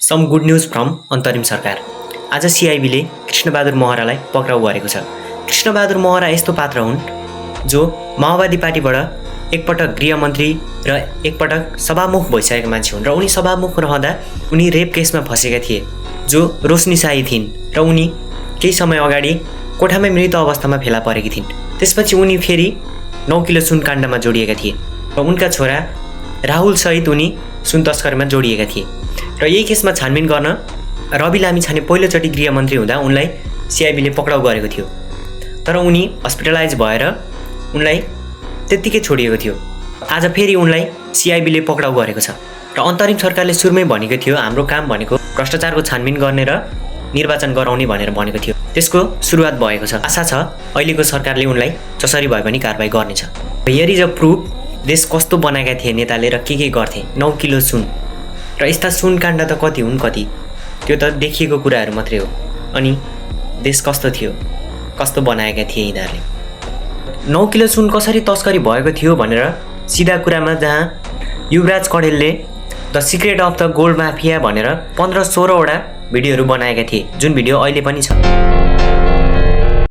Some good news from अन्तरिम सरकार। आज सिआइबीले कृष्णबहादुर महरालाई पक्राउ गरेको छ। कृष्णबहादुर महरा यस्तो पात्र हुन् जो माओवादी पार्टीबाट एकपटक गृहमन्त्री र एकपटक सभामुख भइसकेका मान्छे हुन् र उनी सभामुख रहँदा उनी रेप केसमा फँसेका थिए जो रोशनी शाही थिइन् र उनी केही समय अगाडि कोठामै मृत अवस्थामा फेला परेकी थिइन्। त्यसपछि उनी फेरि 9 किलो सुन काण्डमा जोडिएका थिए र उनका छोरा राहुल सहित उनी सुन तस्करीमा जोडिएका थिए र यही केसमा छानबिन गर्न रवि लामिछाने पहिलोचोटि गृहमन्त्री हुँदा उनलाई सिआइबीले पक्राउ गरेको थियो, तर उनी हस्पिटलाइज भएर उनलाई त्यत्तिकै छोडिएको थियो। आज फेरि उनलाई सिआइबीले पक्राउ गरेको छ र अन्तरिम सरकारले सुरुमै भनेको थियो हाम्रो काम भनेको भ्रष्टाचारको छानबिन गर्ने र निर्वाचन गराउने भनेर भनेको थियो। त्यसको सुरुवात भएको छ। आशा छ अहिलेको सरकारले उनलाई जसरी भए पनि कारबाही गर्नेछ। हियर इज अ प्रुफ देश कस्तो बनाएका थिए नेताले र के गर्थे। 9 किलो सुन र यस्ता सुन काण्ड त कति हुन् कति, त्यो त देखिएको कुराहरू मात्रै हो। अनि देश कस्तो थियो, कस्तो बनाएका थिए यिनीहरूले। 9 किलो सुन कसरी तस्करी भएको थियो भनेर सिधा कुरामा जहाँ युवराज कडेलले the secret of the gold mafia भनेर 15-16 वटा भिडियोहरू बनाएका थिए, जुन भिडियो अहिले पनि छ।